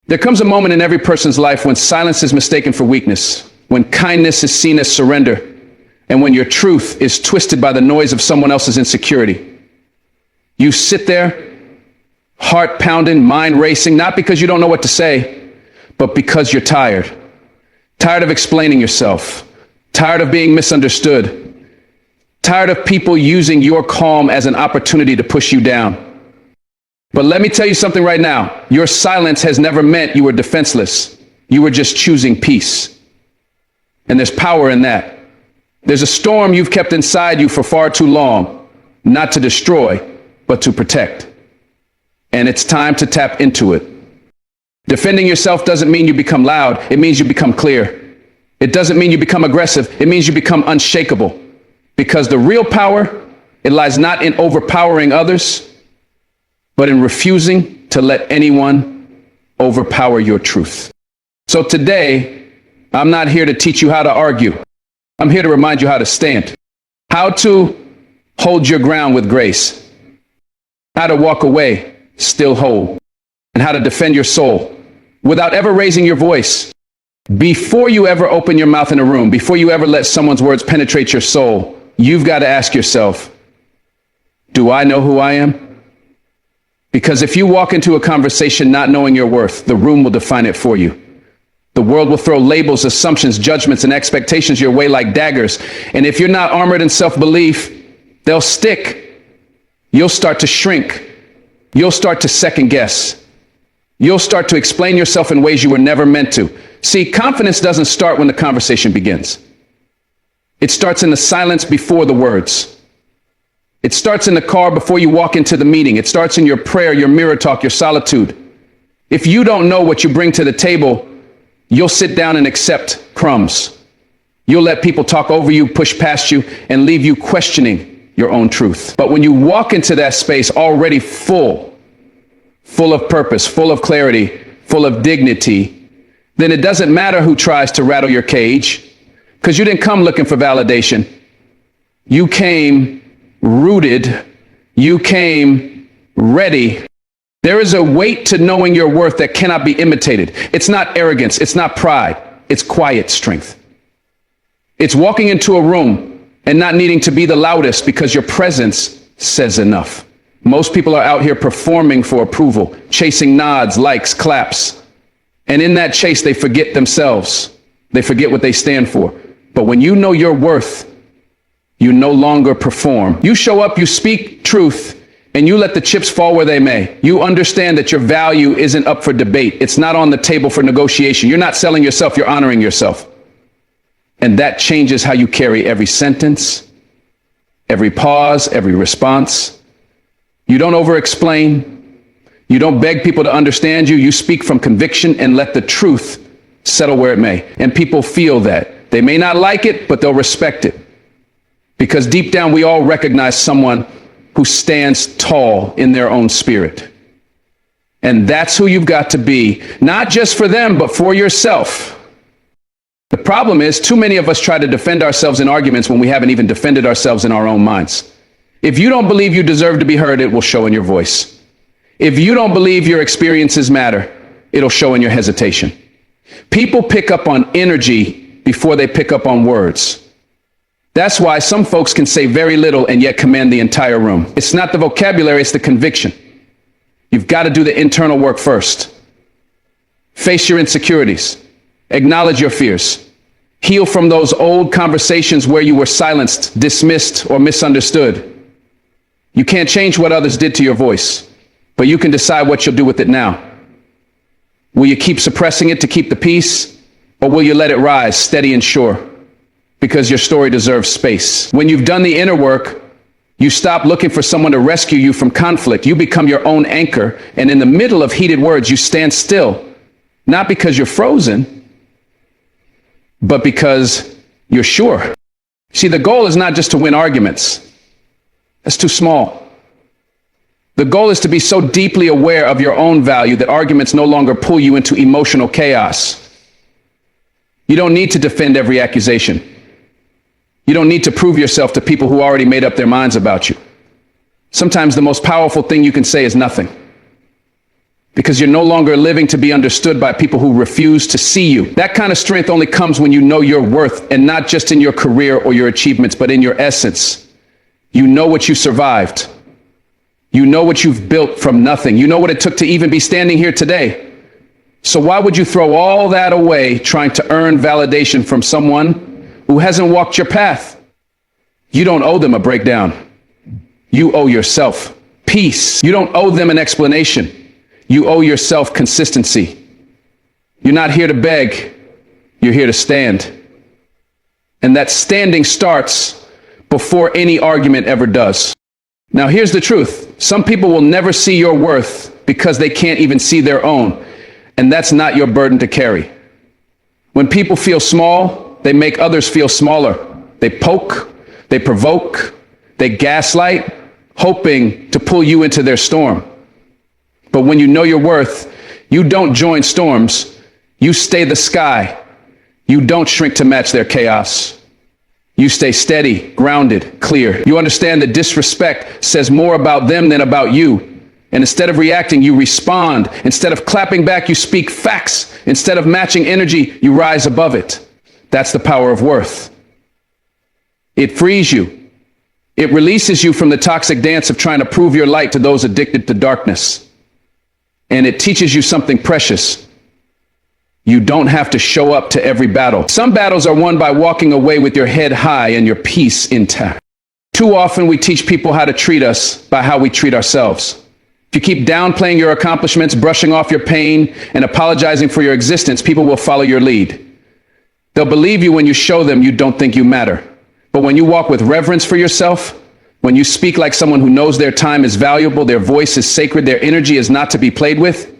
There comes a moment in every person's life when silence is mistaken for weakness, when kindness is seen as surrender, and when your truth is twisted by the noise of someone else's insecurity. You sit there, heart pounding, mind racing, not because you don't know what to say, but because you're tired. Tired of explaining yourself, tired of being misunderstood, tired of people using your calm as an opportunity to push you down. But let me tell you something right now. Your silence has never meant you were defenseless. You were just choosing peace. And there's power in that. There's a storm you've kept inside you for far too long, not to destroy, but to protect. And it's time to tap into it. Defending yourself doesn't mean you become loud. It means you become clear. It doesn't mean you become aggressive. It means you become unshakable. Because the real power, it lies not in overpowering others, but in refusing to let anyone overpower your truth. So today, I'm not here to teach you how to argue. I'm here to remind you how to stand, how to hold your ground with grace, how to walk away still whole, and how to defend your soul without ever raising your voice. Before you ever open your mouth in a room, before you ever let someone's words penetrate your soul, you've got to ask yourself, do I know who I am? Because if you walk into a conversation not knowing your worth, the room will define it for you. The world will throw labels, assumptions, judgments, and expectations your way like daggers. And if you're not armored in self-belief, they'll stick. You'll start to shrink. You'll start to second guess. You'll start to explain yourself in ways you were never meant to. See, confidence doesn't start when the conversation begins. It starts in the silence before the words. It starts in the car before you walk into the meeting. It starts in your prayer, your mirror talk, your solitude. If you don't know what you bring to the table, you'll sit down and accept crumbs. You'll let people talk over you, push past you, and leave you questioning your own truth. But when you walk into that space already full of purpose, full of clarity, full of dignity, then it doesn't matter who tries to rattle your cage, because you didn't come looking for validation. You came rooted, you came ready. There is a weight to knowing your worth that cannot be imitated. It's not arrogance, it's not pride, it's quiet strength. It's walking into a room and not needing to be the loudest because your presence says enough. Most people are out here performing for approval, chasing nods, likes, claps. And in that chase, they forget themselves. They forget what they stand for. But when you know your worth, you no longer perform. You show up, you speak truth, and you let the chips fall where they may. You understand that your value isn't up for debate. It's not on the table for negotiation. You're not selling yourself, you're honoring yourself. And that changes how you carry every sentence, every pause, every response. You don't over-explain. You don't beg people to understand you. You speak from conviction and let the truth settle where it may. And people feel that. They may not like it, but they'll respect it. Because deep down, we all recognize someone who stands tall in their own spirit. And that's who you've got to be, not just for them, but for yourself. The problem is, too many of us try to defend ourselves in arguments when we haven't even defended ourselves in our own minds. If you don't believe you deserve to be heard, it will show in your voice. If you don't believe your experiences matter, it'll show in your hesitation. People pick up on energy before they pick up on words. That's why some folks can say very little and yet command the entire room. It's not the vocabulary, it's the conviction. You've got to do the internal work first. Face your insecurities. Acknowledge your fears. Heal from those old conversations where you were silenced, dismissed, or misunderstood. You can't change what others did to your voice, but you can decide what you'll do with it now. Will you keep suppressing it to keep the peace, or will you let it rise steady and sure? Because your story deserves space. When you've done the inner work, you stop looking for someone to rescue you from conflict. You become your own anchor, and in the middle of heated words, you stand still, not because you're frozen, but because you're sure. See, the goal is not just to win arguments. That's too small. The goal is to be so deeply aware of your own value that arguments no longer pull you into emotional chaos. You don't need to defend every accusation. You don't need to prove yourself to people who already made up their minds about you. Sometimes the most powerful thing you can say is nothing. because you're no longer living to be understood by people who refuse to see you. That kind of strength only comes when you know your worth, and not just in your career or your achievements, but in your essence. You know what you survived. You know what you've built from nothing. You know what it took to even be standing here today. So why would you throw all that away trying to earn validation from someone who hasn't walked your path? You don't owe them a breakdown. You owe yourself peace. You don't owe them an explanation. You owe yourself consistency. You're not here to beg. You're here to stand. And that standing starts before any argument ever does. Now, here's the truth. Some people will never see your worth because they can't even see their own. And that's not your burden to carry. When people feel small, they make others feel smaller. They poke, they provoke, they gaslight, hoping to pull you into their storm. But when you know your worth, you don't join storms. You stay the sky. You don't shrink to match their chaos. You stay steady, grounded, clear. You understand that disrespect says more about them than about you. And instead of reacting, you respond. Instead of clapping back, you speak facts. Instead of matching energy, you rise above it. That's the power of worth. It frees you. It releases you from the toxic dance of trying to prove your light to those addicted to darkness. And it teaches you something precious. You don't have to show up to every battle. Some battles are won by walking away with your head high and your peace intact. Too often we teach people how to treat us by how we treat ourselves. If you keep downplaying your accomplishments, brushing off your pain, and apologizing for your existence, people will follow your lead. They'll believe you when you show them you don't think you matter. But when you walk with reverence for yourself, when you speak like someone who knows their time is valuable, their voice is sacred, their energy is not to be played with,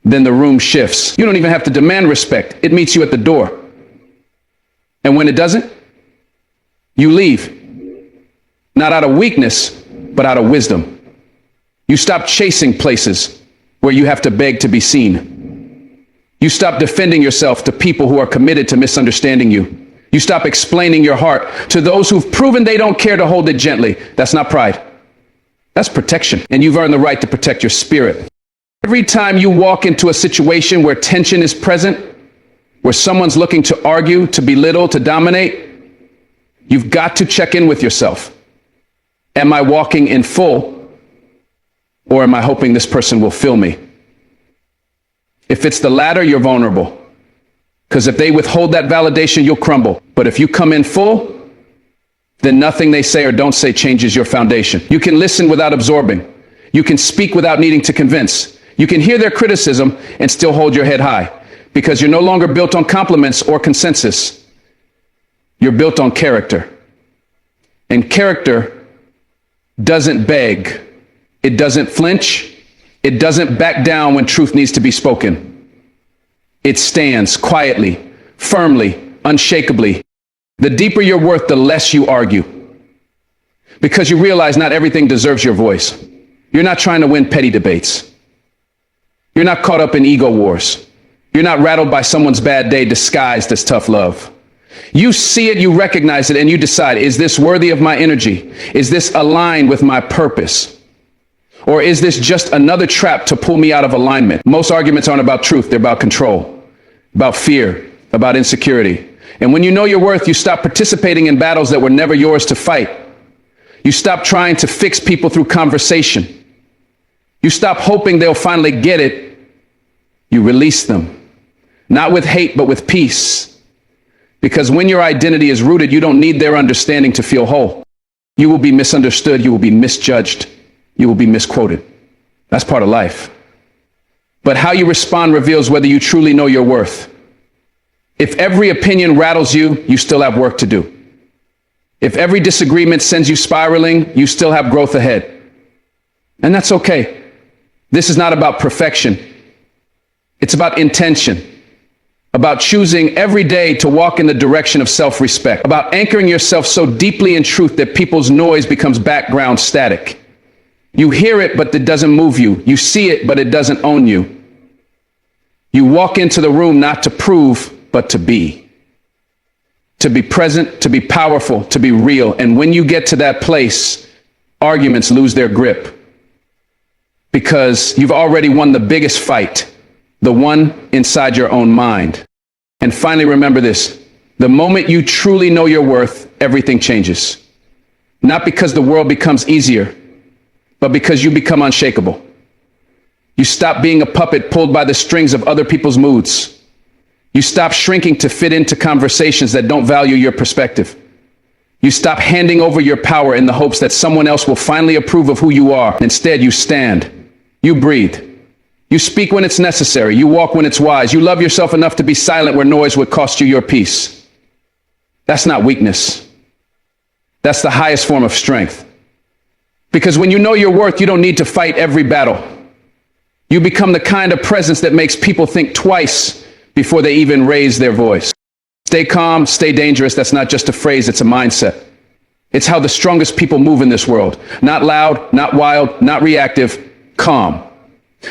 then the room shifts. You don't even have to demand respect. It meets you at the door. And when it doesn't, you leave. Not out of weakness, but out of wisdom. You stop chasing places where you have to beg to be seen. You stop defending yourself to people who are committed to misunderstanding you. You stop explaining your heart to those who've proven they don't care to hold it gently. That's not pride. That's protection. And you've earned the right to protect your spirit. Every time you walk into a situation where tension is present, where someone's looking to argue, to belittle, to dominate, you've got to check in with yourself. Am I walking in full, or am I hoping this person will fill me? If it's the latter, you're vulnerable. Because if they withhold that validation, you'll crumble. But if you come in full, then nothing they say or don't say changes your foundation. You can listen without absorbing. You can speak without needing to convince. You can hear their criticism and still hold your head high, because you're no longer built on compliments or consensus. You're built on character. And character doesn't beg. It doesn't flinch. It doesn't back down when truth needs to be spoken. It stands quietly, firmly, unshakably. The deeper your worth, the less you argue. Because you realize not everything deserves your voice. You're not trying to win petty debates. You're not caught up in ego wars. You're not rattled by someone's bad day disguised as tough love. You see it, you recognize it, and you decide, is this worthy of my energy? Is this aligned with my purpose? Or is this just another trap to pull me out of alignment? Most arguments aren't about truth, they're about control, about fear, about insecurity. And when you know your worth, you stop participating in battles that were never yours to fight. You stop trying to fix people through conversation. You stop hoping they'll finally get it. You release them, not with hate, but with peace. Because when your identity is rooted, you don't need their understanding to feel whole. You will be misunderstood, you will be misjudged, you will be misquoted. That's part of life. But how you respond reveals whether you truly know your worth. If every opinion rattles you, you still have work to do. If every disagreement sends you spiraling, you still have growth ahead. And that's okay. This is not about perfection. It's about intention, about choosing every day to walk in the direction of self-respect, about anchoring yourself so deeply in truth that people's noise becomes background static. You hear it, but it doesn't move you. You see it, but it doesn't own you. You walk into the room not to prove, but to be. To be present, to be powerful, to be real. And when you get to that place, arguments lose their grip. because you've already won the biggest fight, the one inside your own mind. And finally, remember this: the moment you truly know your worth, everything changes. Not because the world becomes easier, but because you become unshakable. You stop being a puppet pulled by the strings of other people's moods. You stop shrinking to fit into conversations that don't value your perspective. You stop handing over your power in the hopes that someone else will finally approve of who you are. Instead, you stand. You breathe. You speak when it's necessary. You walk when it's wise. You love yourself enough to be silent where noise would cost you your peace. That's not weakness. That's the highest form of strength. Because when you know your worth, you don't need to fight every battle. You become the kind of presence that makes people think twice before they even raise their voice. Stay calm, stay dangerous. That's not just a phrase, it's a mindset. It's how the strongest people move in this world. Not loud, not wild, not reactive, calm.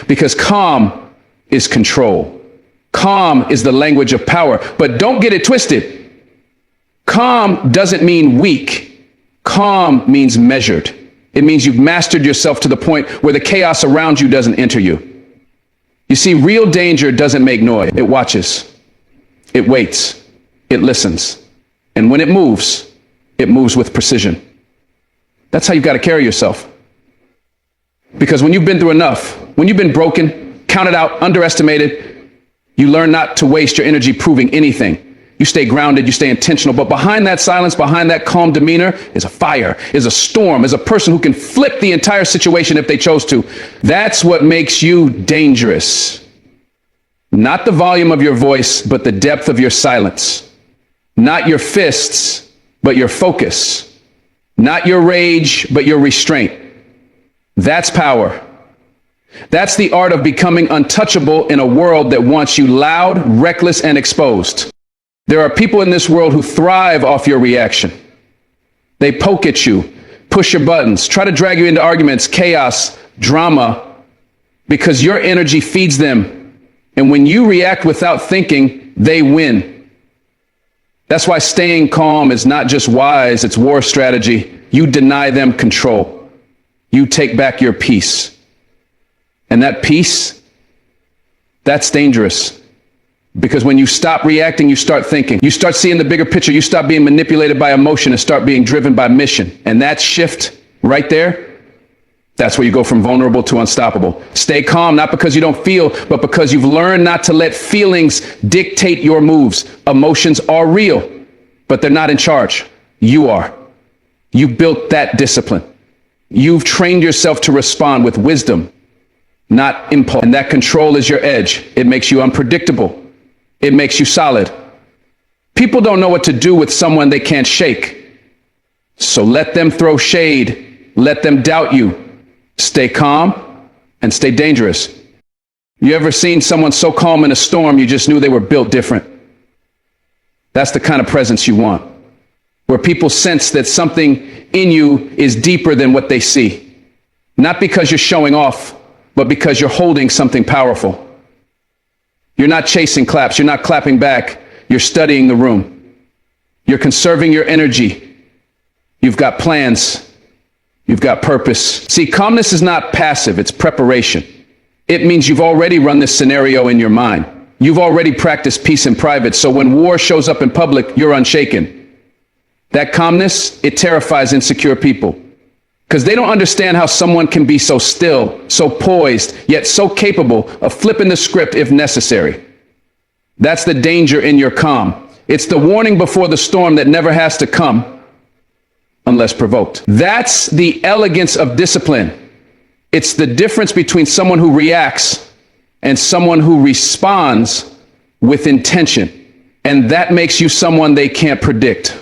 Because calm is control. Calm is the language of power. But don't get it twisted. Calm doesn't mean weak. Calm means measured. It means you've mastered yourself to the point where the chaos around you doesn't enter you. You see, real danger doesn't make noise. It watches. It waits. It listens. And when it moves with precision. That's how you've got to carry yourself. Because when you've been through enough, when you've been broken, counted out, underestimated, you learn not to waste your energy proving anything. You stay grounded, you stay intentional. But behind that silence, behind that calm demeanor is a fire, is a storm, is a person who can flip the entire situation if they chose to. That's what makes you dangerous. Not the volume of your voice, but the depth of your silence. Not your fists, but your focus. Not your rage, but your restraint. That's power. That's the art of becoming untouchable in a world that wants you loud, reckless, and exposed. There are people in this world who thrive off your reaction. They poke at you, push your buttons, try to drag you into arguments, chaos, drama, because your energy feeds them. And when you react without thinking, they win. That's why staying calm is not just wise, it's war strategy. You deny them control. You take back your peace. And that peace, that's dangerous. Because when you stop reacting, you start thinking. You start seeing the bigger picture. You stop being manipulated by emotion and start being driven by mission. And that shift right there, that's where you go from vulnerable to unstoppable. Stay calm, not because you don't feel, but because you've learned not to let feelings dictate your moves. Emotions are real, but they're not in charge. You are. You built that discipline. You've trained yourself to respond with wisdom, not impulse. And that control is your edge. It makes you unpredictable. It makes you solid. People don't know what to do with someone they can't shake. So let them throw shade. Let them doubt you. Stay calm and stay dangerous. You ever seen someone so calm in a storm you just knew they were built different? That's the kind of presence you want, where people sense that something in you is deeper than what they see. Not because you're showing off, but because you're holding something powerful. You're not chasing claps. You're not clapping back. You're studying the room. You're conserving your energy. You've got plans. You've got purpose. See, calmness is not passive. It's preparation. It means you've already run this scenario in your mind. You've already practiced peace in private. So when war shows up in public, you're unshaken. That calmness, it terrifies insecure people. Because they don't understand how someone can be so still, so poised, yet so capable of flipping the script if necessary. That's the danger in your calm. It's the warning before the storm that never has to come unless provoked. That's the elegance of discipline. It's the difference between someone who reacts and someone who responds with intention. And that makes you someone they can't predict,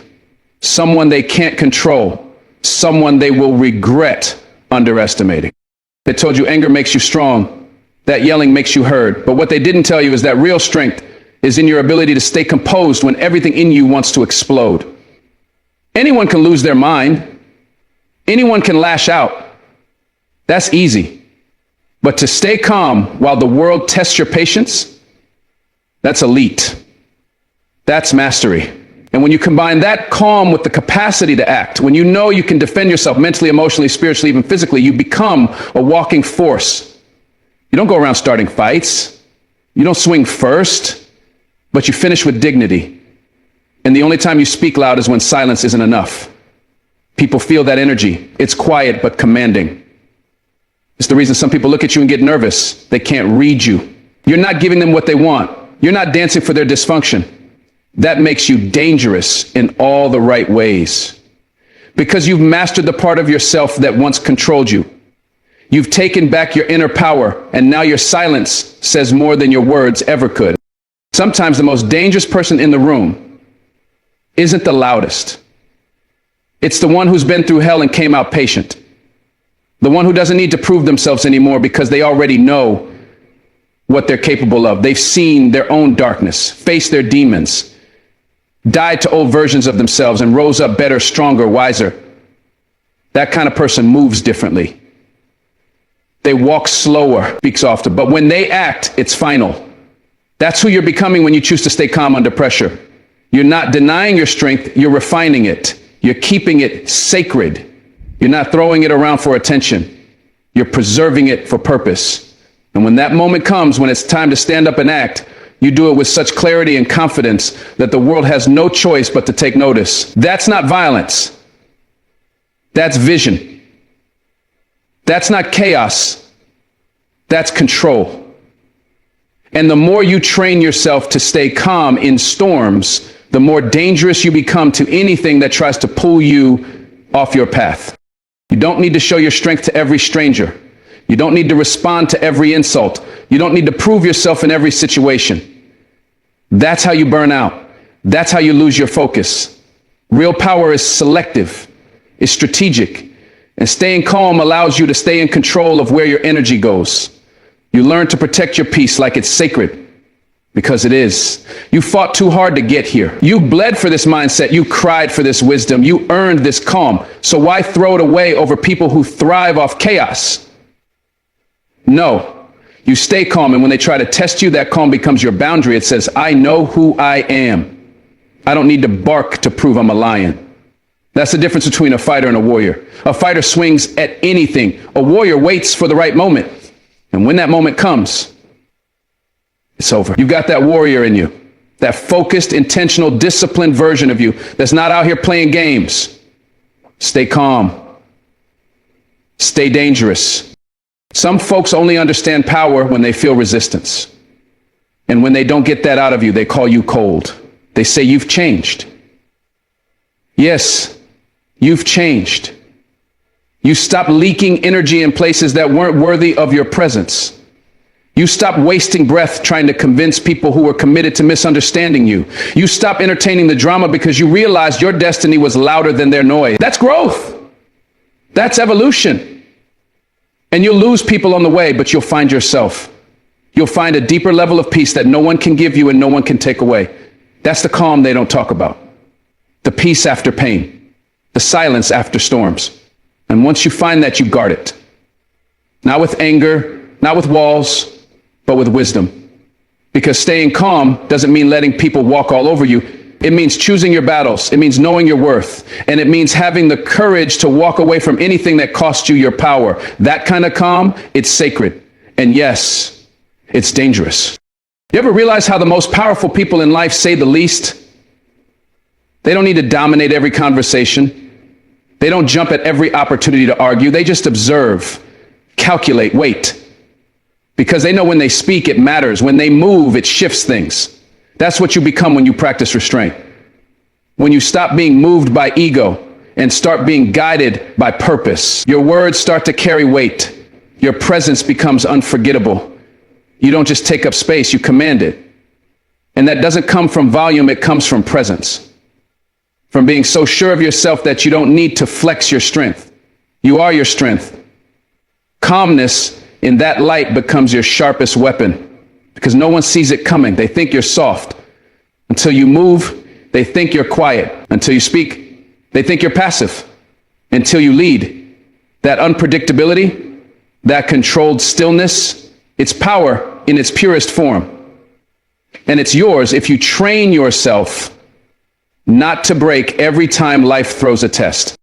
someone they can't control, someone they will regret underestimating. They told you anger makes you strong, that yelling makes you heard. But what they didn't tell you is that real strength is in your ability to stay composed when everything in you wants to explode. Anyone can lose their mind. Anyone can lash out. That's easy. But to stay calm while the world tests your patience, that's elite. That's mastery. And when you combine that calm with the capacity to act, when you know you can defend yourself mentally, emotionally, spiritually, even physically, you become a walking force. You don't go around starting fights. You don't swing first, but you finish with dignity. And the only time you speak loud is when silence isn't enough. People feel that energy. It's quiet but commanding. It's the reason some people look at you and get nervous. They can't read you. You're not giving them what they want. You're not dancing for their dysfunction. That makes you dangerous in all the right ways. Because you've mastered the part of yourself that once controlled you. You've taken back your inner power, and now your silence says more than your words ever could. Sometimes the most dangerous person in the room isn't the loudest. It's the one who's been through hell and came out patient. The one who doesn't need to prove themselves anymore because they already know what they're capable of. They've seen their own darkness, faced their demons, died to old versions of themselves, and rose up better, stronger, wiser. That kind of person moves differently. They walk slower, speak softer, but when they act, it's final. That's who you're becoming when you choose to stay calm under pressure. You're not denying your strength, you're refining it. You're keeping it sacred. You're not throwing it around for attention. You're preserving it for purpose. And when that moment comes, when it's time to stand up and act, you do it with such clarity and confidence that the world has no choice but to take notice. That's not violence. That's vision. That's not chaos. That's control. And the more you train yourself to stay calm in storms, the more dangerous you become to anything that tries to pull you off your path. You don't need to show your strength to every stranger. You don't need to respond to every insult. You don't need to prove yourself in every situation. That's how you burn out. That's how you lose your focus. Real power is selective, is strategic, and staying calm allows you to stay in control of where your energy goes. You learn to protect your peace like it's sacred, because it is. You fought too hard to get here. You bled for this mindset. You cried for this wisdom. You earned this calm. So why throw it away over people who thrive off chaos? No, you stay calm, and when they try to test you, that calm becomes your boundary. It says, I know who I am. I don't need to bark to prove I'm a lion. That's the difference between a fighter and a warrior. A fighter swings at anything. A warrior waits for the right moment. And when that moment comes, it's over. You've got that warrior in you, that focused, intentional, disciplined version of you that's not out here playing games. Stay calm. Stay dangerous. Some folks only understand power when they feel resistance. And when they don't get that out of you, they call you cold. They say you've changed. Yes, you've changed. You stopped leaking energy in places that weren't worthy of your presence. You stopped wasting breath trying to convince people who were committed to misunderstanding you. You stopped entertaining the drama because you realized your destiny was louder than their noise. That's growth. That's evolution. And you'll lose people on the way, but you'll find yourself. You'll find a deeper level of peace that no one can give you and no one can take away. That's the calm they don't talk about. The peace after pain. The silence after storms. And once you find that, you guard it. Not with anger, not with walls, but with wisdom. Because staying calm doesn't mean letting people walk all over you. It means choosing your battles. It means knowing your worth. And it means having the courage to walk away from anything that costs you your power. That kind of calm, it's sacred. And yes, it's dangerous. You ever realize how the most powerful people in life say the least? They don't need to dominate every conversation. They don't jump at every opportunity to argue. They just observe, calculate, wait. Because they know when they speak, it matters. When they move, it shifts things. That's what you become when you practice restraint. When you stop being moved by ego and start being guided by purpose, your words start to carry weight. Your presence becomes unforgettable. You don't just take up space, you command it. And that doesn't come from volume, it comes from presence. From being so sure of yourself that you don't need to flex your strength. You are your strength. Calmness in that light becomes your sharpest weapon. Because no one sees it coming. They think you're soft. Until you move, they think you're quiet. Until you speak, they think you're passive. Until you lead. That unpredictability, that controlled stillness, it's power in its purest form. And it's yours if you train yourself not to break every time life throws a test.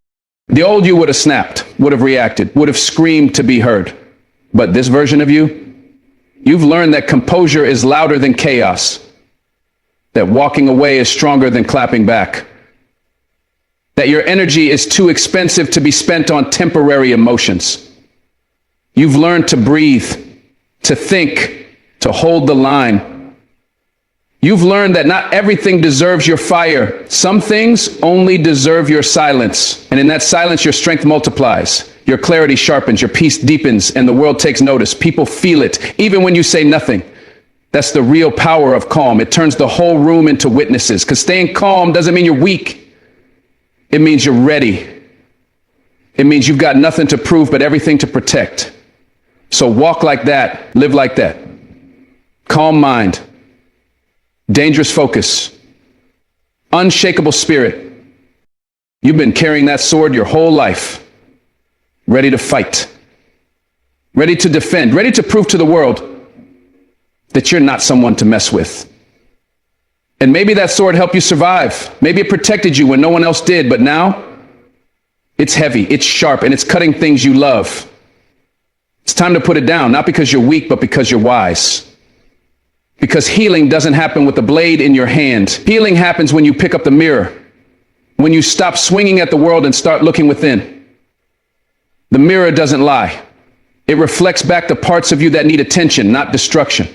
The old you would have snapped, would have reacted, would have screamed to be heard. But this version of you, You've learned that composure is louder than chaos, that walking away is stronger than clapping back, that your energy is too expensive to be spent on temporary emotions. You've learned to breathe, to think, to hold the line. You've learned that not everything deserves your fire. Some things only deserve your silence. And in that silence, your strength multiplies. Your clarity sharpens, your peace deepens, and the world takes notice. People feel it, even when you say nothing. That's the real power of calm. It turns the whole room into witnesses. Because staying calm doesn't mean you're weak. It means you're ready. It means you've got nothing to prove but everything to protect. So walk like that, live like that. Calm mind, dangerous focus, unshakable spirit. You've been carrying that sword your whole life, ready to fight, ready to defend, ready to prove to the world that you're not someone to mess with. And maybe that sword helped you survive. Maybe it protected you when no one else did, but now it's heavy, it's sharp, and it's cutting things you love. It's time to put it down, not because you're weak, but because you're wise. Because healing doesn't happen with the blade in your hand. Healing happens when you pick up the mirror, when you stop swinging at the world and start looking within. The mirror doesn't lie. It reflects back the parts of you that need attention, not destruction.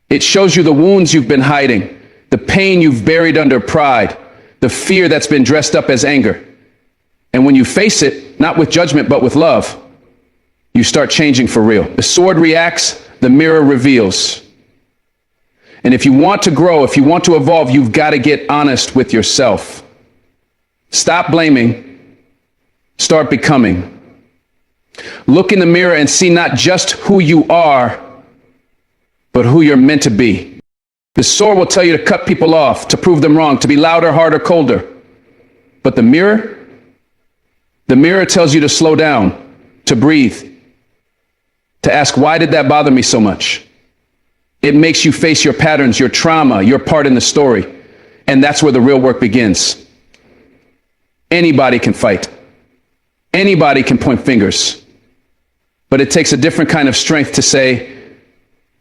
It shows you the wounds you've been hiding, the pain you've buried under pride, the fear that's been dressed up as anger. And when you face it, not with judgment, but with love, you start changing for real. The sword reacts, the mirror reveals. And if you want to grow, if you want to evolve, you've got to get honest with yourself. Stop blaming, start becoming. Look in the mirror and see not just who you are, but who you're meant to be. The sword will tell you to cut people off, to prove them wrong, to be louder, harder, colder. But the mirror tells you to slow down, to breathe, to ask, why did that bother me so much? It makes you face your patterns, your trauma, your part in the story. And that's where the real work begins. Anybody can fight. Anybody can point fingers. But it takes a different kind of strength to say,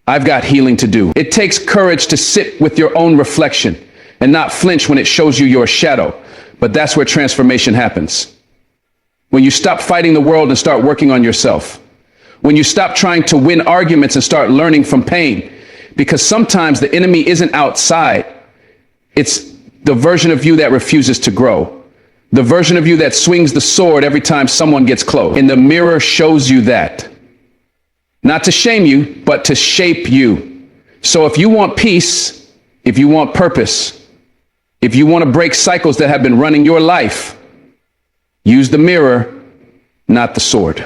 I've got healing to do. It takes courage to sit with your own reflection and not flinch when it shows you your shadow. But that's where transformation happens. When you stop fighting the world and start working on yourself. When you stop trying to win arguments and start learning from pain. Because sometimes the enemy isn't outside. It's the version of you that refuses to grow. The version of you that swings the sword every time someone gets close. And the mirror shows you that. Not to shame you, but to shape you. So if you want peace, if you want purpose, if you want to break cycles that have been running your life, use the mirror, not the sword.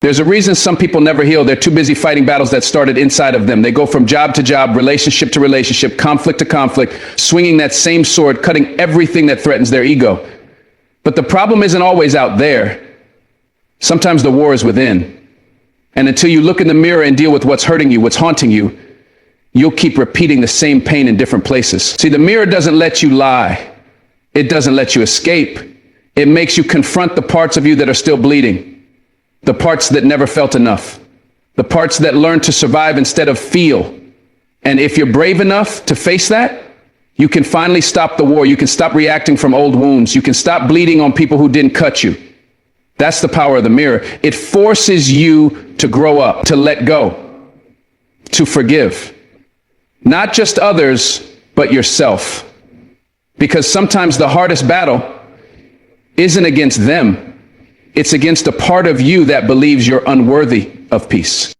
There's a reason some people never heal. They're too busy fighting battles that started inside of them. They go from job to job, relationship to relationship, conflict to conflict, swinging that same sword, cutting everything that threatens their ego. But the problem isn't always out there. Sometimes the war is within. And until you look in the mirror and deal with what's hurting you, what's haunting you, you'll keep repeating the same pain in different places. See, the mirror doesn't let you lie. It doesn't let you escape. It makes you confront the parts of you that are still bleeding. The parts that never felt enough. The parts that learn to survive instead of feel. And if you're brave enough to face that, you can finally stop the war. You can stop reacting from old wounds. You can stop bleeding on people who didn't cut you. That's the power of the mirror. It forces you to grow up, to let go, to forgive. Not just others, but yourself. Because sometimes the hardest battle isn't against them. It's against a part of you that believes you're unworthy of peace.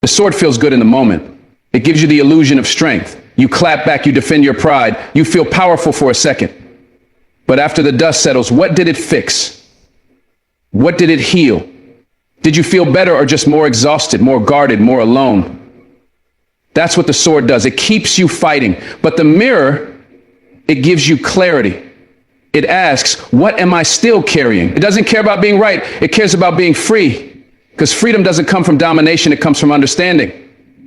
The sword feels good in the moment. It gives you the illusion of strength. You clap back, you defend your pride. You feel powerful for a second. But after the dust settles, what did it fix? What did it heal? Did you feel better or just more exhausted, more guarded, more alone? That's what the sword does. It keeps you fighting. But the mirror, it gives you clarity. It asks, what am I still carrying? It doesn't care about being right. It cares about being free. Because freedom doesn't come from domination. It comes from understanding.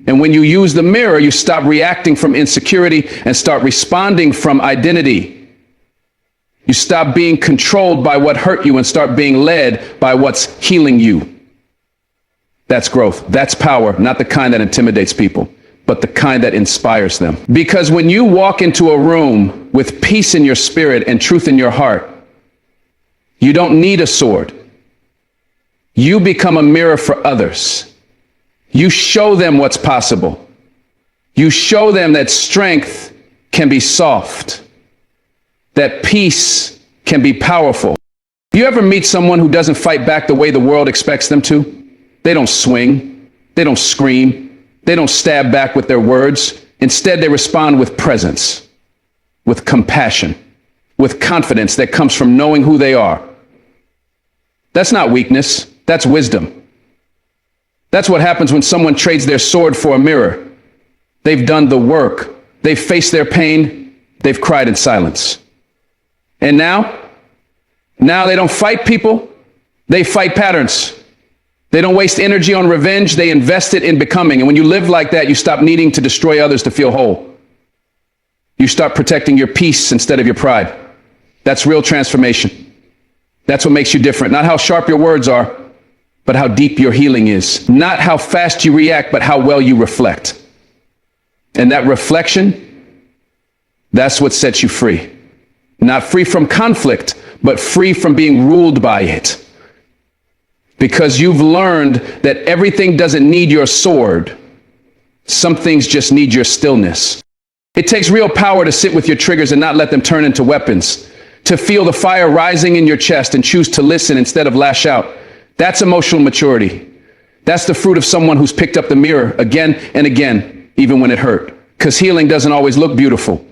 And when you use the mirror, you stop reacting from insecurity and start responding from identity. You stop being controlled by what hurt you and start being led by what's healing you. That's growth. That's power, not the kind that intimidates people, but the kind that inspires them. Because when you walk into a room with peace in your spirit and truth in your heart, you don't need a sword. You become a mirror for others. You show them what's possible. You show them that strength can be soft, that peace can be powerful. You ever meet someone who doesn't fight back the way the world expects them to? They don't swing, they don't scream, they don't stab back with their words. Instead, they respond with presence, with compassion, with confidence that comes from knowing who they are. That's not weakness, that's wisdom. That's what happens when someone trades their sword for a mirror. They've done the work. They've faced their pain. They've cried in silence. And now they don't fight people. They fight patterns. They don't waste energy on revenge. They invest it in becoming. And when you live like that, you stop needing to destroy others to feel whole. You start protecting your peace instead of your pride. That's real transformation. That's what makes you different. Not how sharp your words are, but how deep your healing is. Not how fast you react, but how well you reflect. And that reflection, that's what sets you free. Not free from conflict, but free from being ruled by it. Because you've learned that everything doesn't need your sword. Some things just need your stillness. It takes real power to sit with your triggers and not let them turn into weapons. To feel the fire rising in your chest and choose to listen instead of lash out. That's emotional maturity. That's the fruit of someone who's picked up the mirror again and again. Even when it hurt. Because healing doesn't always look beautiful.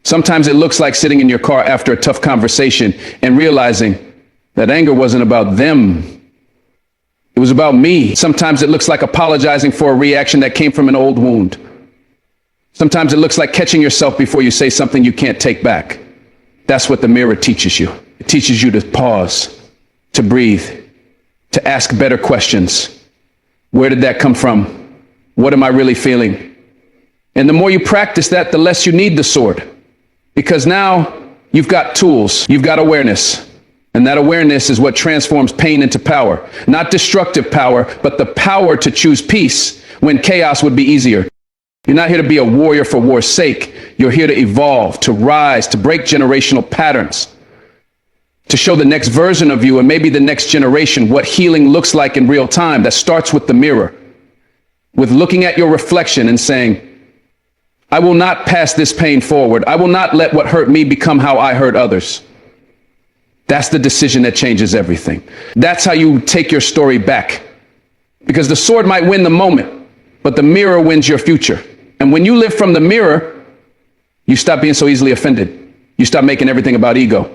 Sometimes it looks like sitting in your car after a tough conversation and realizing that anger wasn't about them. It was about me. Sometimes it looks like apologizing for a reaction that came from an old wound. Sometimes it looks like catching yourself before you say something you can't take back. That's what the mirror teaches you. It teaches you to pause, to breathe, to ask better questions. Where did that come from? What am I really feeling? And the more you practice that, the less you need the sword. Because now you've got tools, you've got awareness. And that awareness is what transforms pain into power. Not destructive power, but the power to choose peace when chaos would be easier. You're not here to be a warrior for war's sake. You're here to evolve, to rise, to break generational patterns. To show the next version of you and maybe the next generation what healing looks like in real time. That starts with the mirror. With looking at your reflection and saying, I will not pass this pain forward. I will not let what hurt me become how I hurt others. That's the decision that changes everything. That's how you take your story back. Because the sword might win the moment, but the mirror wins your future. And when you live from the mirror, you stop being so easily offended. You stop making everything about ego.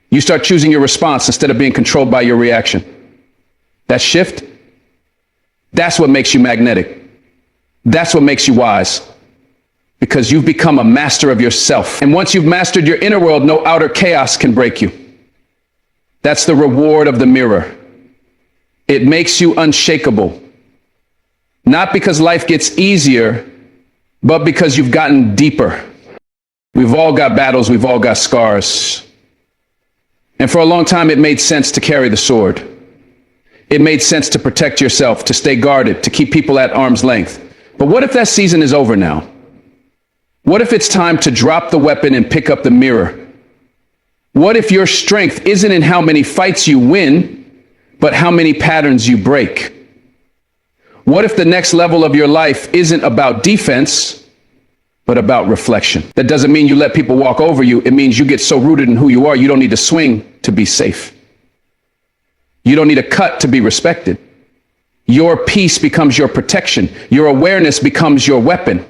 You start choosing your response instead of being controlled by your reaction. That shift, that's what makes you magnetic. That's what makes you wise. Because you've become a master of yourself. And once you've mastered your inner world, no outer chaos can break you. That's the reward of the mirror. It makes you unshakable. Not because life gets easier, but because you've gotten deeper. We've all got battles, we've all got scars. And for a long time, it made sense to carry the sword. It made sense to protect yourself, to stay guarded, to keep people at arm's length. But what if that season is over now? What if it's time to drop the weapon and pick up the mirror? What if your strength isn't in how many fights you win, but how many patterns you break? What if the next level of your life isn't about defense, but about reflection? That doesn't mean you let people walk over you. It means you get so rooted in who you are, you don't need to swing to be safe. You don't need a cut to be respected. Your peace becomes your protection. Your awareness becomes your weapon.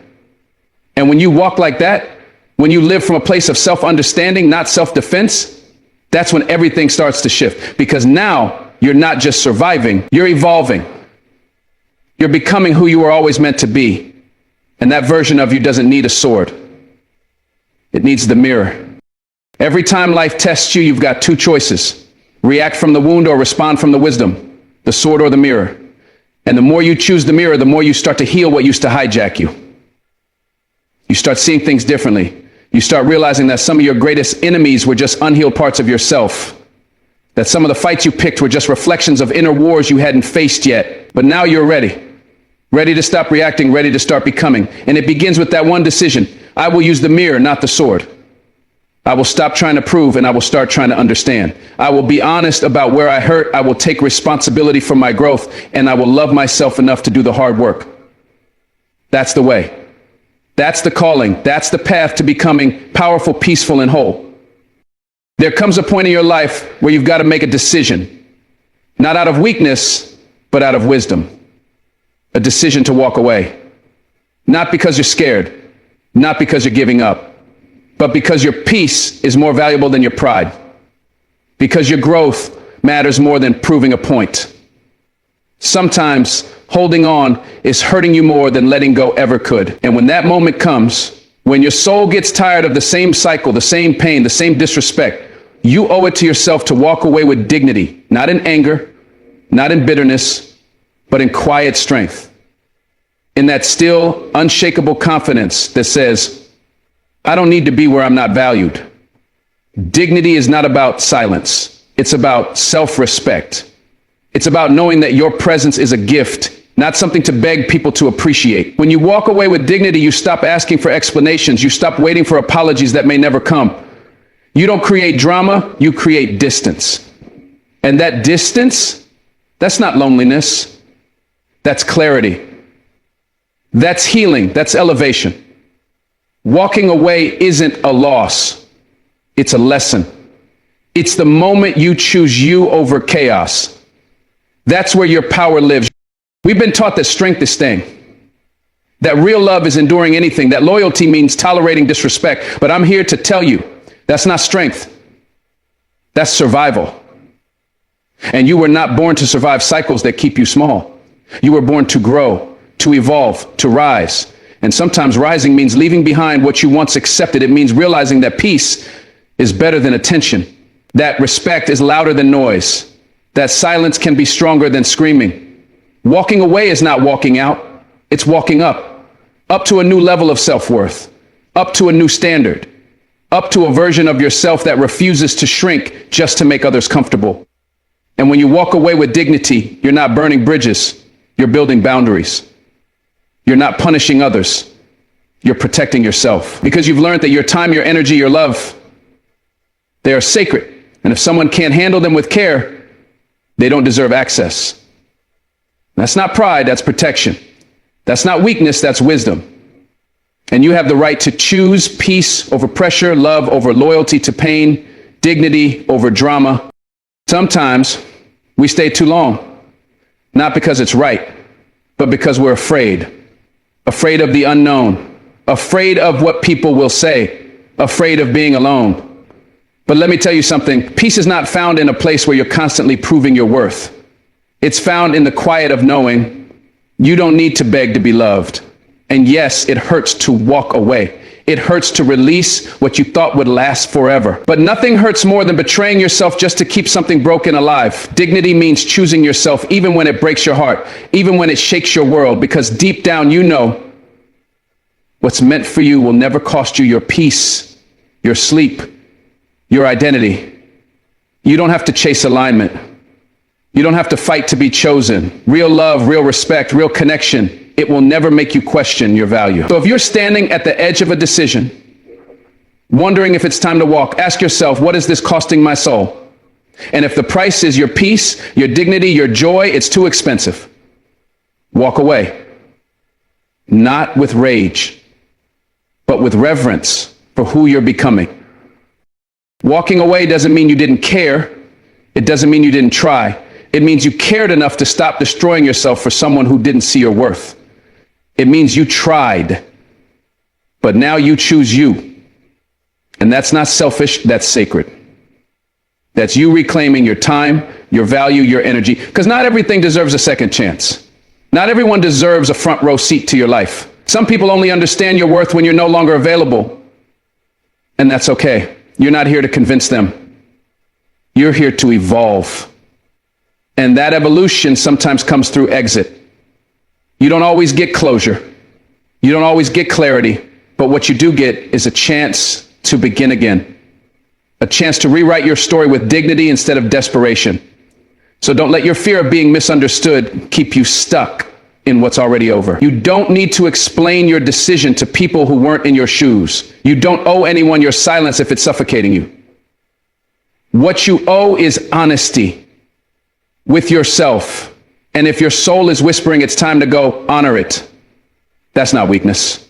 And when you walk like that, when you live from a place of self-understanding, not self-defense, that's when everything starts to shift. Because now you're not just surviving, you're evolving. You're becoming who you were always meant to be. And that version of you doesn't need a sword. It needs the mirror. Every time life tests you, you've got two choices. React from the wound or respond from the wisdom, the sword or the mirror. And the more you choose the mirror, the more you start to heal what used to hijack you. You start seeing things differently. You start realizing that some of your greatest enemies were just unhealed parts of yourself. That some of the fights you picked were just reflections of inner wars you hadn't faced yet. But now you're ready. Ready to stop reacting, ready to start becoming. And it begins with that one decision. I will use the mirror, not the sword. I will stop trying to prove and I will start trying to understand. I will be honest about where I hurt. I will take responsibility for my growth, and I will love myself enough to do the hard work. That's the way. That's the calling. That's the path to becoming powerful, peaceful, and whole. There comes a point in your life where you've got to make a decision, not out of weakness, but out of wisdom. A decision to walk away, not because you're scared, not because you're giving up, but because your peace is more valuable than your pride, because your growth matters more than proving a point. Sometimes holding on is hurting you more than letting go ever could. And when that moment comes, when your soul gets tired of the same cycle, the same pain, the same disrespect, you owe it to yourself to walk away with dignity, not in anger, not in bitterness, but in quiet strength. In that still, unshakable confidence that says, I don't need to be where I'm not valued. Dignity is not about silence. It's about self-respect. It's about knowing that your presence is a gift, not something to beg people to appreciate. When you walk away with dignity, you stop asking for explanations. You stop waiting for apologies that may never come. You don't create drama, you create distance. And that distance, that's not loneliness. That's clarity. That's healing. That's elevation. Walking away isn't a loss. It's a lesson. It's the moment you choose you over chaos. That's where your power lives. We've been taught that strength is staying, that real love is enduring anything, that loyalty means tolerating disrespect. But I'm here to tell you, that's not strength. That's survival. And you were not born to survive cycles that keep you small. You were born to grow, to evolve, to rise. And sometimes rising means leaving behind what you once accepted. It means realizing that peace is better than attention, that respect is louder than noise, that silence can be stronger than screaming. Walking away is not walking out, it's walking up to a new level of self-worth, up to a new standard, up to a version of yourself that refuses to shrink just to make others comfortable. And when you walk away with dignity, you're not burning bridges, you're building boundaries. You're not punishing others, you're protecting yourself. Because you've learned that your time, your energy, your love, they are sacred. And if someone can't handle them with care, they don't deserve access. That's not pride, that's protection. That's not weakness, that's wisdom. And you have the right to choose peace over pressure, love over loyalty to pain, dignity over drama. Sometimes we stay too long, not because it's right, but because we're afraid. Afraid of the unknown, afraid of what people will say, afraid of being alone. But let me tell you something, peace is not found in a place where you're constantly proving your worth. It's found in the quiet of knowing you don't need to beg to be loved. And yes, it hurts to walk away. It hurts to release what you thought would last forever. But nothing hurts more than betraying yourself just to keep something broken alive. Dignity means choosing yourself even when it breaks your heart, even when it shakes your world, because deep down you know what's meant for you will never cost you your peace, your sleep, your identity. You don't have to chase alignment. You don't have to fight to be chosen. Real love, real respect, real connection, it will never make you question your value. So if you're standing at the edge of a decision, wondering if it's time to walk, ask yourself, what is this costing my soul? And if the price is your peace, your dignity, your joy, it's too expensive. Walk away. Not with rage, but with reverence for who you're becoming. Walking away doesn't mean you didn't care. It doesn't mean you didn't try. It means you cared enough to stop destroying yourself for someone who didn't see your worth. It means you tried, but now you choose you. And that's not selfish, that's sacred. That's you reclaiming your time, your value, your energy, because not everything deserves a second chance. Not everyone deserves a front row seat to your life. Some people only understand your worth when you're no longer available. And that's okay. You're not here to convince them. You're here to evolve. And that evolution sometimes comes through exit. You don't always get closure. You don't always get clarity. But what you do get is a chance to begin again. a chance to rewrite your story with dignity instead of desperation. So don't let your fear of being misunderstood keep you stuck in what's already over. You don't need to explain your decision to people who weren't in your shoes. You don't owe anyone your silence if it's suffocating you. What you owe is honesty with yourself. And if your soul is whispering it's time to go, honor it. That's not weakness.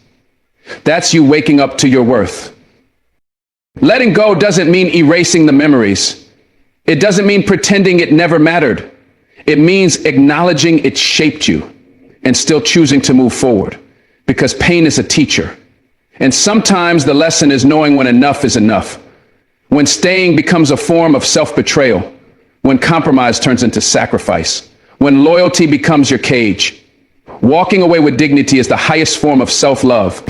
That's you waking up to your worth. Letting go doesn't mean erasing the memories. It doesn't mean pretending it never mattered. It means acknowledging it shaped you and still choosing to move forward, because pain is a teacher. And sometimes the lesson is knowing when enough is enough, when staying becomes a form of self-betrayal, when compromise turns into sacrifice, when loyalty becomes your cage. Walking away with dignity is the highest form of self-love.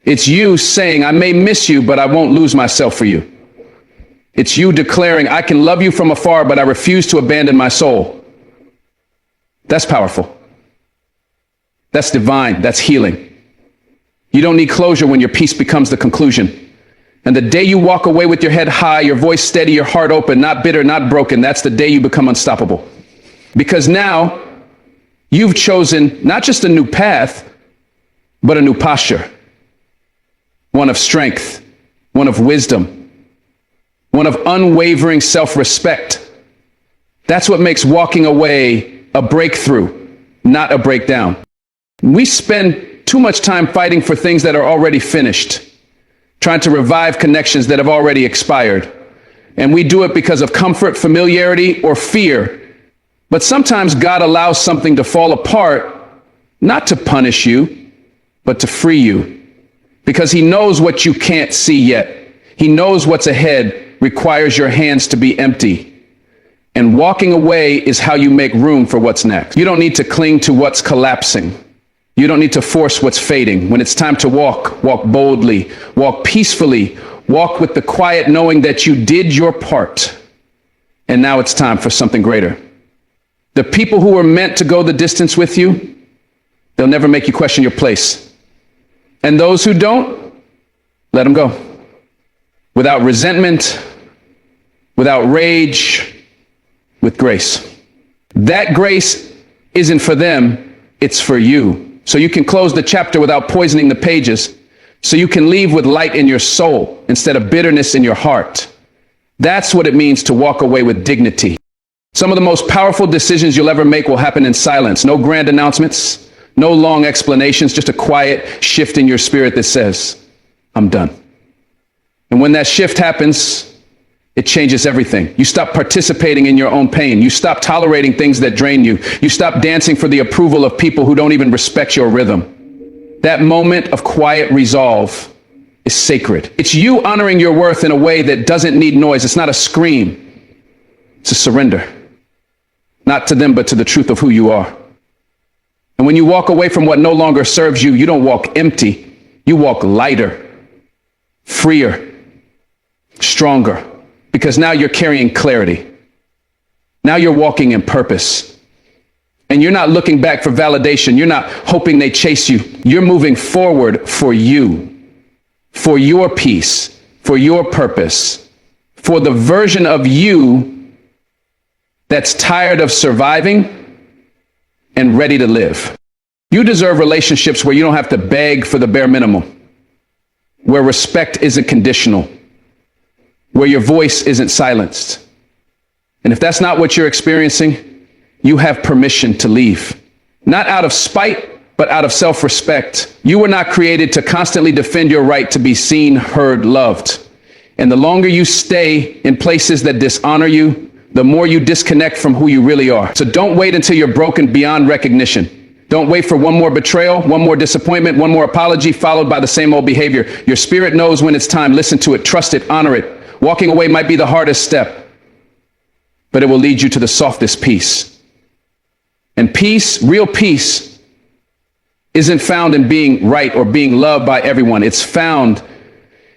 It's you saying, I may miss you, but I won't lose myself for you. It's you declaring, I can love you from afar, but I refuse to abandon my soul. That's powerful. That's divine. That's healing. You don't need closure when your peace becomes the conclusion. And the day you walk away with your head high, your voice steady, your heart open, not bitter, not broken, that's the day you become unstoppable. Because now you've chosen not just a new path, but a new posture. One of strength, one of wisdom, one of unwavering self-respect. That's what makes walking away a breakthrough, not a breakdown. We spend too much time fighting for things that are already finished, trying to revive connections that have already expired. And we do it because of comfort, familiarity, or fear. But sometimes God allows something to fall apart, not to punish you, but to free you. Because he knows what you can't see yet. He knows what's ahead requires your hands to be empty. And walking away is how you make room for what's next. You don't need to cling to what's collapsing. You don't need to force what's fading. When it's time to walk, walk boldly, walk peacefully, walk with the quiet knowing that you did your part. And now it's time for something greater. The people who were meant to go the distance with you, they'll never make you question your place. And those who don't, let them go. Without resentment, without rage, with grace. That grace isn't for them, it's for you. So you can close the chapter without poisoning the pages, so you can leave with light in your soul instead of bitterness in your heart. That's what it means to walk away with dignity. Some of the most powerful decisions you'll ever make will happen in silence. No grand announcements, no long explanations, just a quiet shift in your spirit that says, I'm done. And when that shift happens, it changes everything. You stop participating in your own pain. You stop tolerating things that drain you. You stop dancing for the approval of people who don't even respect your rhythm. That moment of quiet resolve is sacred. It's you honoring your worth in a way that doesn't need noise. It's not a scream. It's a surrender. Not to them, but to the truth of who you are. And when you walk away from what no longer serves you, you don't walk empty. You walk lighter, freer, stronger. Because now you're carrying clarity. Now you're walking in purpose. And you're not looking back for validation. You're not hoping they chase you. You're moving forward for you, for your peace, for your purpose, for the version of you that's tired of surviving and ready to live. You deserve relationships where you don't have to beg for the bare minimum, where respect isn't conditional, where your voice isn't silenced. And if that's not what you're experiencing, you have permission to leave. Not out of spite, but out of self-respect. You were not created to constantly defend your right to be seen, heard, loved. And the longer you stay in places that dishonor you, the more you disconnect from who you really are. So don't wait until you're broken beyond recognition. Don't wait for one more betrayal, one more disappointment, one more apology, followed by the same old behavior. Your spirit knows when it's time. Listen to it, trust it, honor it. Walking away might be the hardest step, but it will lead you to the softest peace. And peace, real peace, isn't found in being right or being loved by everyone. It's found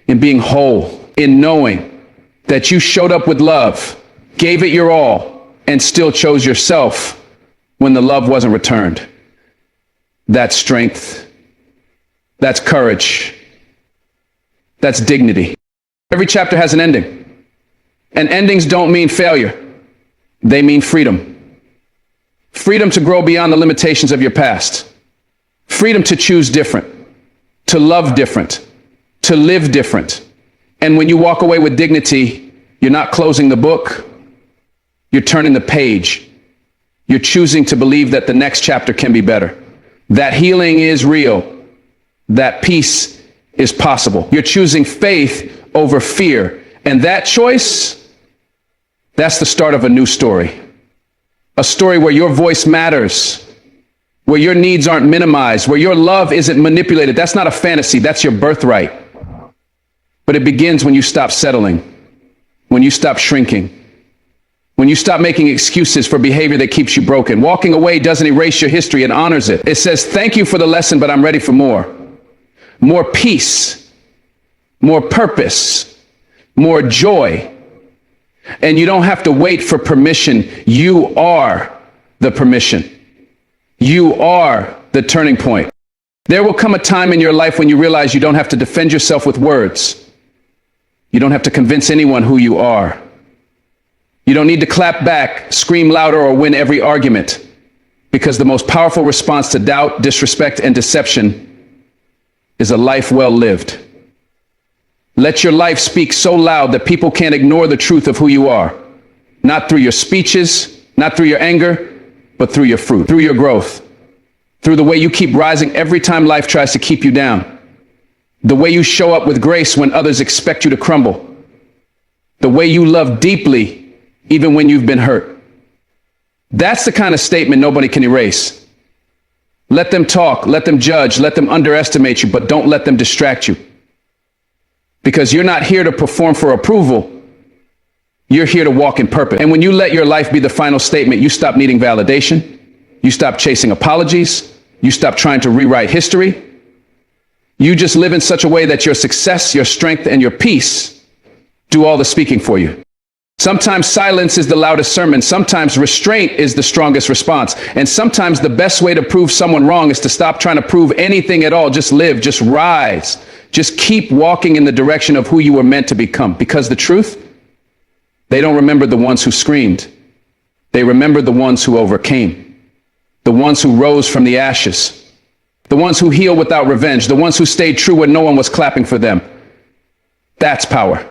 in being whole, in knowing that you showed up with love, gave it your all, and still chose yourself when the love wasn't returned. That's strength. That's courage. That's dignity. Every chapter has an ending. And endings don't mean failure. They mean freedom. Freedom to grow beyond the limitations of your past. Freedom to choose different, to love different, to live different. And when you walk away with dignity, you're not closing the book, you're turning the page. You're choosing to believe that the next chapter can be better. That healing is real. That peace is possible. You're choosing faith over fear. And that choice, that's the start of a new story. A story where your voice matters, where your needs aren't minimized, where your love isn't manipulated. That's not a fantasy, that's your birthright. But it begins when you stop settling, when you stop shrinking, when you stop making excuses for behavior that keeps you broken. Walking away doesn't erase your history, it honors it. It says, thank you for the lesson, but I'm ready for more. More peace, more purpose, more joy. And you don't have to wait for permission. You are the permission. You are the turning point. There will come a time in your life when you realize you don't have to defend yourself with words. You don't have to convince anyone who you are. You don't need to clap back, scream louder, or win every argument, because the most powerful response to doubt, disrespect, and deception is a life well lived. Let your life speak so loud that people can't ignore the truth of who you are, not through your speeches, not through your anger, but through your fruit, through your growth, through the way you keep rising every time life tries to keep you down, the way you show up with grace when others expect you to crumble, the way you love deeply even when you've been hurt. That's the kind of statement nobody can erase. Let them talk, let them judge, let them underestimate you, but don't let them distract you. Because you're not here to perform for approval. You're here to walk in purpose. And when you let your life be the final statement, you stop needing validation. You stop chasing apologies. You stop trying to rewrite history. You just live in such a way that your success, your strength, and your peace do all the speaking for you. Sometimes silence is the loudest sermon. Sometimes restraint is the strongest response. And sometimes the best way to prove someone wrong is to stop trying to prove anything at all. Just live, just rise. Just keep walking in the direction of who you were meant to become. Because the truth, they don't remember the ones who screamed. They remember the ones who overcame. The ones who rose from the ashes. The ones who healed without revenge. The ones who stayed true when no one was clapping for them. That's power.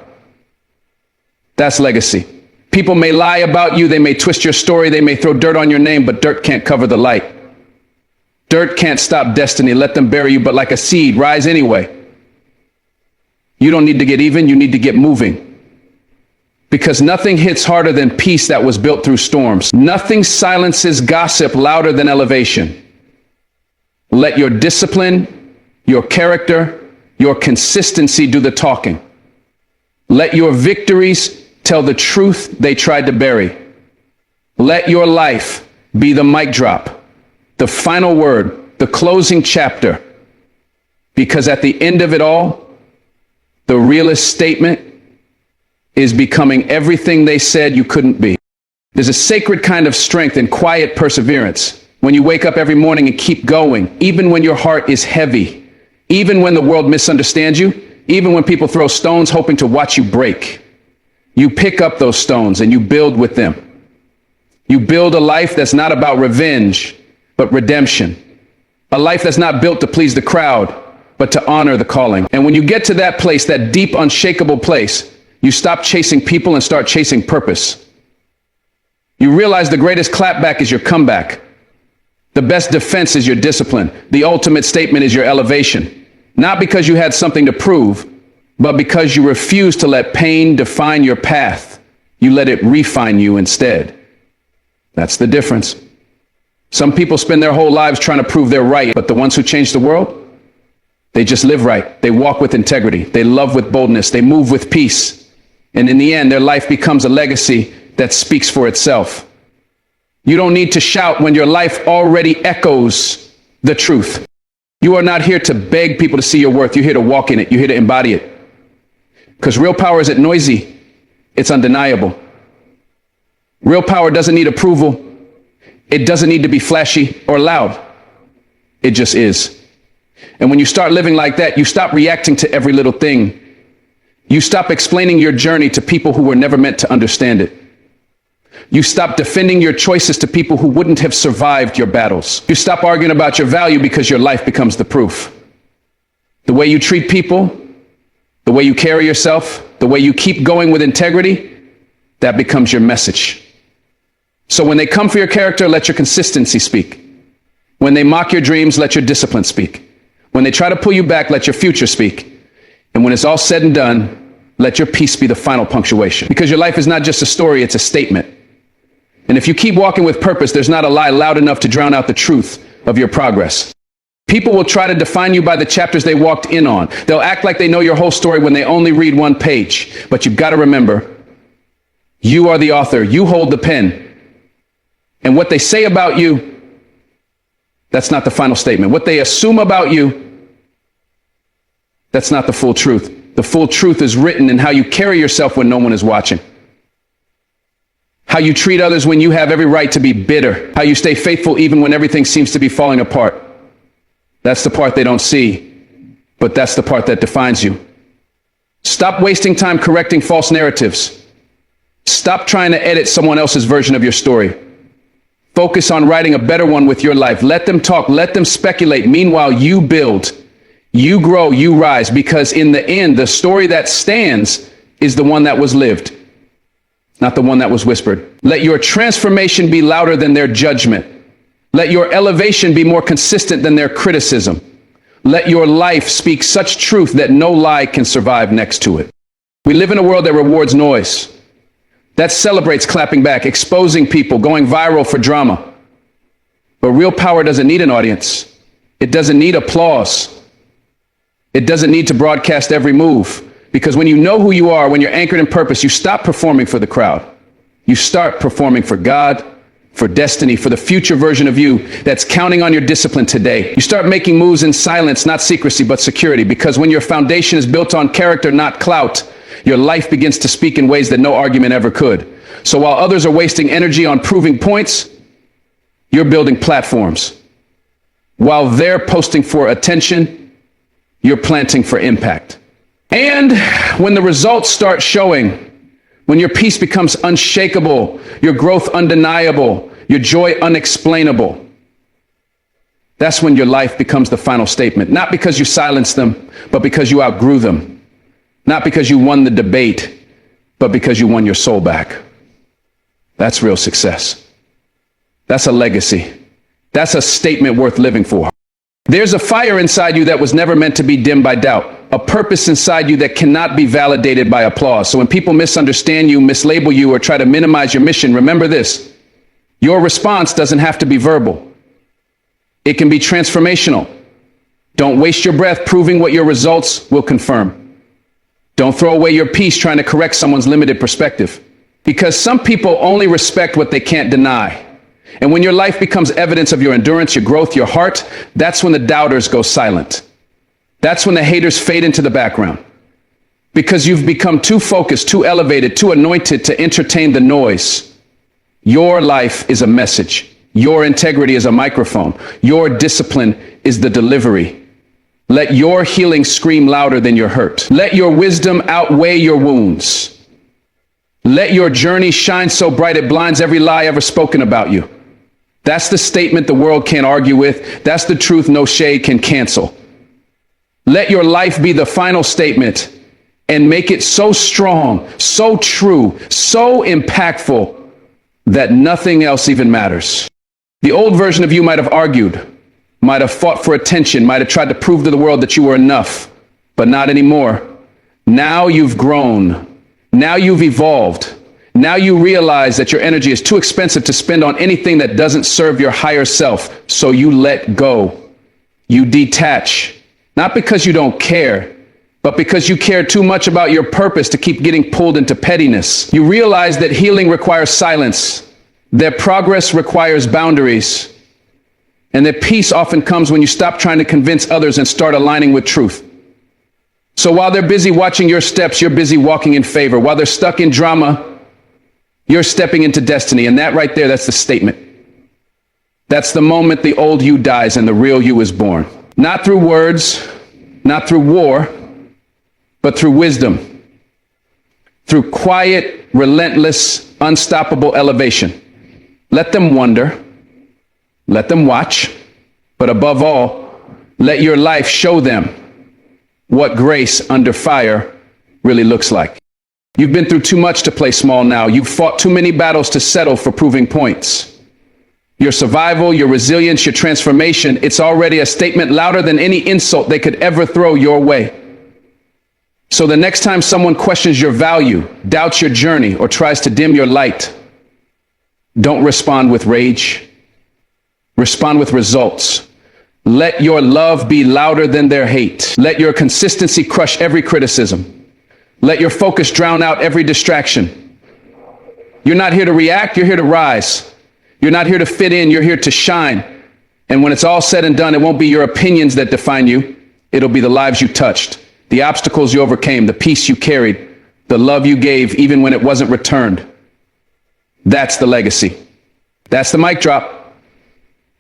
That's legacy. People may lie about you, they may twist your story, they may throw dirt on your name, but dirt can't cover the light. Dirt can't stop destiny. Let them bury you, but like a seed, rise anyway. You don't need to get even, you need to get moving. Because nothing hits harder than peace that was built through storms. Nothing silences gossip louder than elevation. Let your discipline, your character, your consistency do the talking. Let your victories tell the truth they tried to bury. Let your life be the mic drop, the final word, the closing chapter. Because at the end of it all, the realest statement is becoming everything they said you couldn't be. There's a sacred kind of strength and quiet perseverance when you wake up every morning and keep going, even when your heart is heavy, even when the world misunderstands you, even when people throw stones hoping to watch you break. You pick up those stones and you build with them. You build a life that's not about revenge, but redemption. A life that's not built to please the crowd, but to honor the calling. And when you get to that place, that deep, unshakable place, you stop chasing people and start chasing purpose. You realize the greatest clapback is your comeback. The best defense is your discipline. The ultimate statement is your elevation. Not because you had something to prove, but because you refuse to let pain define your path. You let it refine you instead. That's the difference. Some people spend their whole lives trying to prove they're right, but the ones who change the world, they just live right. They walk with integrity. They love with boldness. They move with peace. And in the end, their life becomes a legacy that speaks for itself. You don't need to shout when your life already echoes the truth. You are not here to beg people to see your worth. You're here to walk in it. You're here to embody it. Because real power isn't noisy. It's undeniable. Real power doesn't need approval. It doesn't need to be flashy or loud. It just is. And when you start living like that, you stop reacting to every little thing. You stop explaining your journey to people who were never meant to understand it. You stop defending your choices to people who wouldn't have survived your battles. You stop arguing about your value because your life becomes the proof. The way you treat people, the way you carry yourself, the way you keep going with integrity, that becomes your message. So when they come for your character, let your consistency speak. When they mock your dreams, let your discipline speak. When they try to pull you back, let your future speak. And when it's all said and done, let your peace be the final punctuation. Because your life is not just a story, it's a statement. And if you keep walking with purpose, there's not a lie loud enough to drown out the truth of your progress. People will try to define you by the chapters they walked in on. They'll act like they know your whole story when they only read one page. But you've got to remember, you are the author. You hold the pen. And what they say about you, that's not the final statement. What they assume about you, that's not the full truth. The full truth is written in how you carry yourself when no one is watching. How you treat others when you have every right to be bitter. How you stay faithful even when everything seems to be falling apart. That's the part they don't see, but that's the part that defines you. Stop wasting time correcting false narratives. Stop trying to edit someone else's version of your story. Focus on writing a better one with your life. Let them talk, let them speculate. Meanwhile, you build, you grow, you rise, because in the end, the story that stands is the one that was lived, not the one that was whispered. Let your transformation be louder than their judgment. Let your elevation be more consistent than their criticism. Let your life speak such truth that no lie can survive next to it. We live in a world that rewards noise, that celebrates clapping back, exposing people, going viral for drama. But real power doesn't need an audience. It doesn't need applause. It doesn't need to broadcast every move. Because when you know who you are, when you're anchored in purpose, you stop performing for the crowd. You start performing for God, for destiny, for the future version of you that's counting on your discipline today. You start making moves in silence, not secrecy, but security. Because when your foundation is built on character, not clout, your life begins to speak in ways that no argument ever could. So while others are wasting energy on proving points, you're building platforms. While they're posting for attention, you're planting for impact. And when the results start showing, when your peace becomes unshakable, your growth undeniable, your joy unexplainable, that's when your life becomes the final statement. Not because you silenced them, but because you outgrew them. Not because you won the debate, but because you won your soul back. That's real success. That's a legacy. That's a statement worth living for. There's a fire inside you that was never meant to be dimmed by doubt. A purpose inside you that cannot be validated by applause. So when people misunderstand you, mislabel you, or try to minimize your mission, remember this. Your response doesn't have to be verbal. It can be transformational. Don't waste your breath proving what your results will confirm. Don't throw away your peace trying to correct someone's limited perspective. Because some people only respect what they can't deny. And when your life becomes evidence of your endurance, your growth, your heart, that's when the doubters go silent. That's when the haters fade into the background. Because you've become too focused, too elevated, too anointed to entertain the noise. Your life is a message. Your integrity is a microphone. Your discipline is the delivery. Let your healing scream louder than your hurt. Let your wisdom outweigh your wounds. Let your journey shine so bright it blinds every lie ever spoken about you. That's the statement the world can't argue with. That's the truth no shade can cancel. Let your life be the final statement and make it so strong, so true, so impactful that nothing else even matters. The old version of you might have argued, might have fought for attention, might have tried to prove to the world that you were enough, but not anymore. Now you've grown. Now you've evolved. Now you realize that your energy is too expensive to spend on anything that doesn't serve your higher self. So you let go. You detach. Not because you don't care, but because you care too much about your purpose to keep getting pulled into pettiness. You realize that healing requires silence, that progress requires boundaries, and that peace often comes when you stop trying to convince others and start aligning with truth. So while they're busy watching your steps, you're busy walking in favor. While they're stuck in drama, you're stepping into destiny. And that right there, that's the statement. That's the moment the old you dies and the real you is born. Not through words, not through war, but through wisdom, through quiet, relentless, unstoppable elevation. Let them wonder, let them watch, but above all, let your life show them what grace under fire really looks like. You've been through too much to play small now. You've fought too many battles to settle for proving points. Your survival, your resilience, your transformation, it's already a statement louder than any insult they could ever throw your way. So the next time someone questions your value, doubts your journey, or tries to dim your light, don't respond with rage. Respond with results. Let your love be louder than their hate. Let your consistency crush every criticism. Let your focus drown out every distraction. You're not here to react, you're here to rise. You're not here to fit in, you're here to shine. And when it's all said and done, it won't be your opinions that define you. It'll be the lives you touched, the obstacles you overcame, the peace you carried, the love you gave even when it wasn't returned. That's the legacy. That's the mic drop.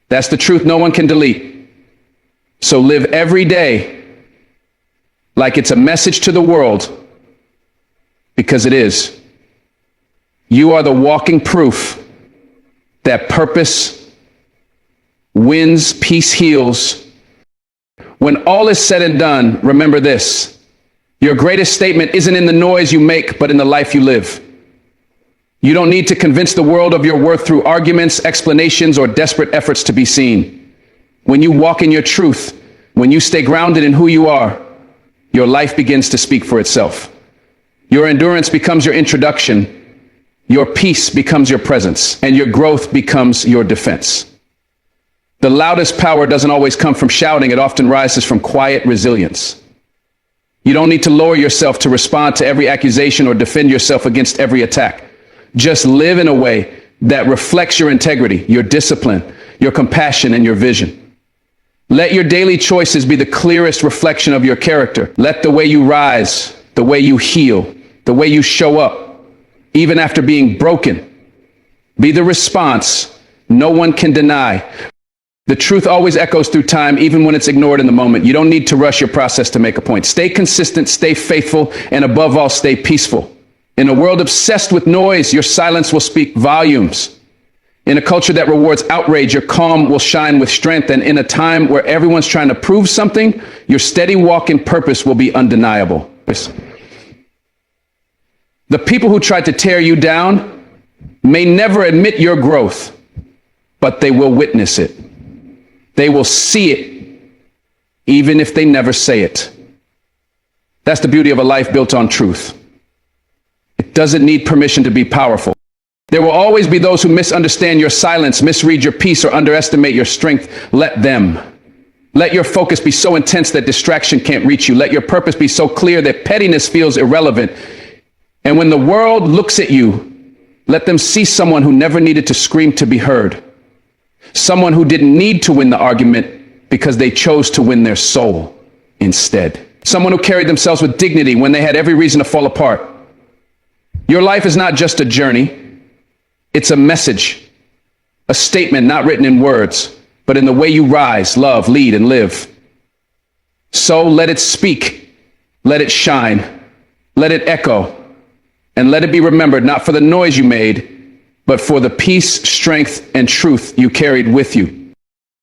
That's the truth no one can delete. So live every day like it's a message to the world, because it is. You are the walking proof that purpose wins, peace heals. When all is said and done, remember this: your greatest statement isn't in the noise you make, but in the life you live. You don't need to convince the world of your worth through arguments, explanations, or desperate efforts to be seen. When you walk in your truth, when you stay grounded in who you are, your life begins to speak for itself. Your endurance becomes your introduction, your peace becomes your presence, and your growth becomes your defense. The loudest power doesn't always come from shouting, it often rises from quiet resilience. You don't need to lower yourself to respond to every accusation or defend yourself against every attack. Just live in a way that reflects your integrity, your discipline, your compassion, and your vision. Let your daily choices be the clearest reflection of your character. Let the way you rise, the way you heal, the way you show up, even after being broken, be the response no one can deny. The truth always echoes through time, even when it's ignored in the moment. You don't need to rush your process to make a point. Stay consistent, stay faithful, and above all, stay peaceful. In a world obsessed with noise, your silence will speak volumes. In a culture that rewards outrage, your calm will shine with strength. And in a time where everyone's trying to prove something, your steady walk in purpose will be undeniable. The people who tried to tear you down may never admit your growth, but they will witness it. They will see it, even if they never say it. That's the beauty of a life built on truth. It doesn't need permission to be powerful. There will always be those who misunderstand your silence, misread your peace, or underestimate your strength. Let them. Let your focus be so intense that distraction can't reach you. Let your purpose be so clear that pettiness feels irrelevant. And when the world looks at you, let them see someone who never needed to scream to be heard. Someone who didn't need to win the argument because they chose to win their soul instead. Someone who carried themselves with dignity when they had every reason to fall apart. Your life is not just a journey. It's a message, a statement not written in words, but in the way you rise, love, lead, and live. So let it speak, let it shine, let it echo, and let it be remembered not for the noise you made, but for the peace, strength, and truth you carried with you.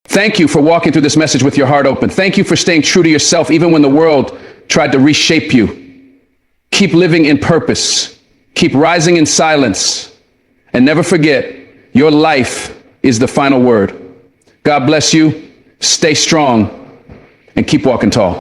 Thank you for walking through this message with your heart open. Thank you for staying true to yourself even when the world tried to reshape you. Keep living in purpose. Keep rising in silence. And never forget, your life is the final word. God bless you. Stay strong and keep walking tall.